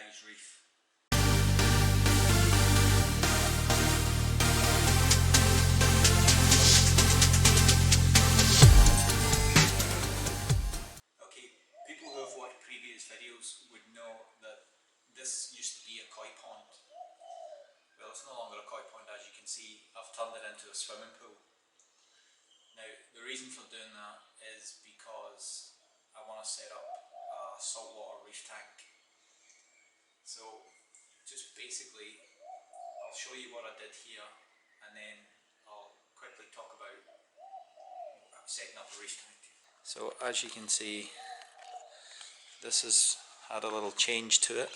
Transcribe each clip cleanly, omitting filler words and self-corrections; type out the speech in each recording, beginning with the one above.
guy's reef. Okay, people who have watched previous videos would know that this used to be a koi pond. Well, it's no longer a koi pond, as you can see. I've turned it into a swimming pool. Now, the reason for doing that is because I want to set up a saltwater reef tank. So, just basically, I'll show you what I did here, and then I'll quickly talk about setting up a reef tank. So, as you can see, this has had a little change to it.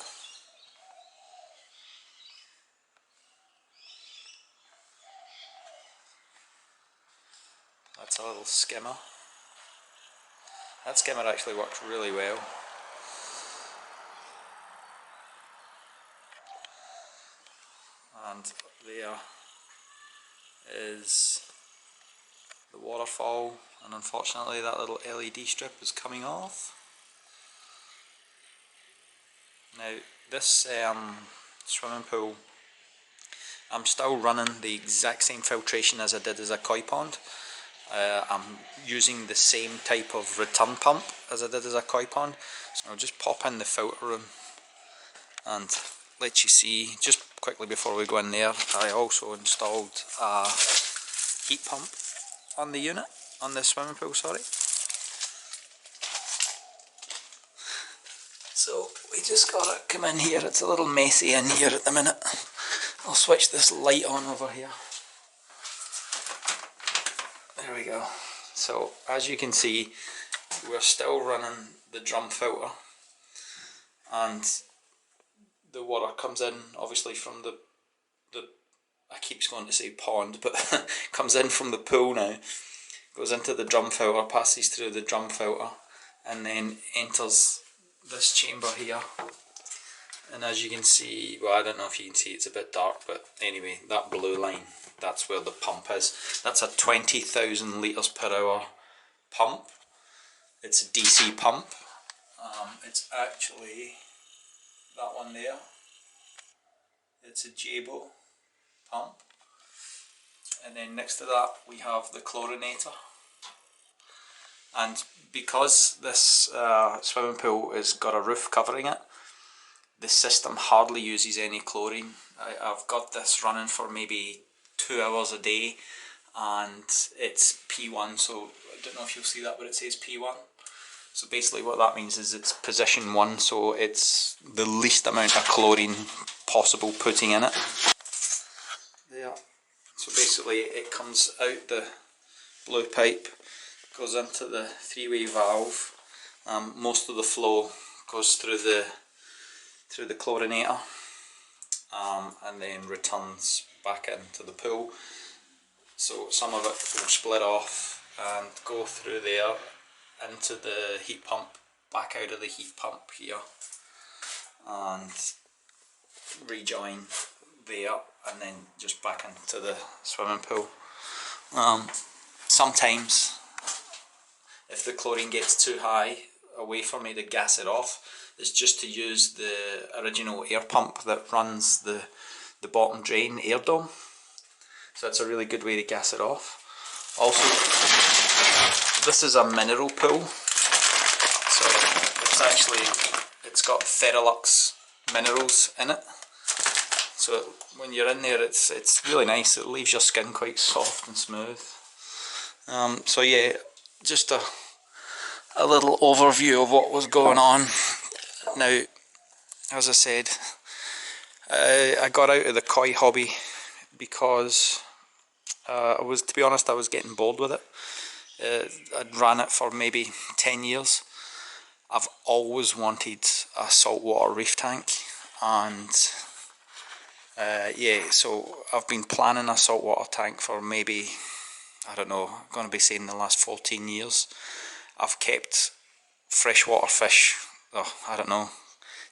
That's a little skimmer. That skimmer actually works really well. And there is the waterfall, and unfortunately that little LED strip is coming off. Now this swimming pool, I'm still running the exact same filtration as I did as a koi pond. I'm using the same type of return pump as I did as a koi pond. So I'll just pop in the filter room and let you see, just quickly before we go in there, I also installed a heat pump on the unit, on the swimming pool, sorry. So we just gotta come in here. It's a little messy in here at the minute. I'll switch this light on over here. There we go. So as you can see, we're still running the drum filter, and the water comes in obviously from the I keep going to say pond, but comes in from the pool now, goes into the drum filter, passes through the drum filter, and then enters this chamber here. And as you can see, well, I don't know if you can see, it's a bit dark, but anyway, that blue line, that's where the pump is. That's a 20,000 litres per hour pump. It's a DC pump. It's actually that one there. It's a Jabo pump. And then next to that we have the chlorinator. And because this swimming pool has got a roof covering it, the system hardly uses any chlorine. I've got this running for maybe 2 hours a day, and it's P1, so I don't know if you'll see that, but it says P1. So basically what that means is it's position 1, so it's the least amount of chlorine possible putting in it. There. So basically it comes out the blue pipe, goes into the three-way valve. Most of the flow goes through the chlorinator, and then returns back into the pool. So some of it will split off and go through there into the heat pump, back out of the heat pump here, and rejoin there, and then just back into the swimming pool. Sometimes if the chlorine gets too high, a way for me to gas it off is just to use the original air pump that runs the bottom drain air dome. So that's a really good way to gas it off. Also, this is a mineral pool, so it's got Ferrolux minerals in it. So when you're in there, it's really nice. It leaves your skin quite soft and smooth. So yeah, just a little overview of what was going on. Now, as I said, I got out of the koi hobby because to be honest, I was getting bored with it. I'd ran it for maybe 10 years. I've always wanted a saltwater reef tank, and yeah, so I've been planning a saltwater tank for maybe, I don't know, I'm going to be saying the last 14 years. I've kept freshwater fish, I don't know,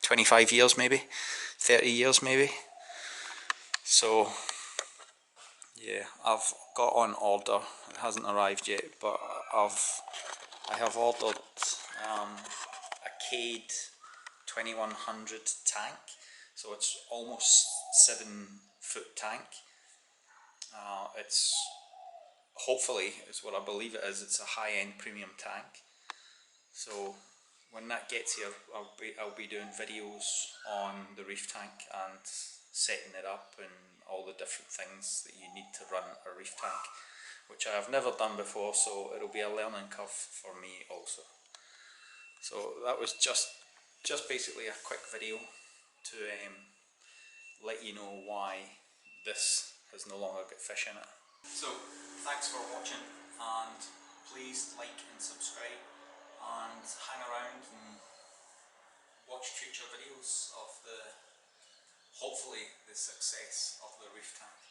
25 years maybe, 30 years maybe. So yeah, I've got on order, it hasn't arrived yet, but I have ordered a Cade 2100 tank, so it's almost 7 foot tank. It's hopefully, is what I believe it is, it's a high-end premium tank. So when that gets here, I'll be doing videos on the reef tank and setting it up and all the different things that you need to run a reef tank, which I have never done before, so it'll be a learning curve for me also. So that was just basically a quick video to let you know why this has no longer got fish in it. So thanks for watching, and please like and subscribe and hang around and watch future videos of hopefully the success of the reef tank.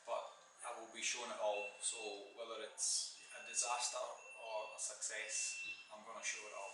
But I will be showing it all, so whether it's a disaster or a success, I'm going to show it all.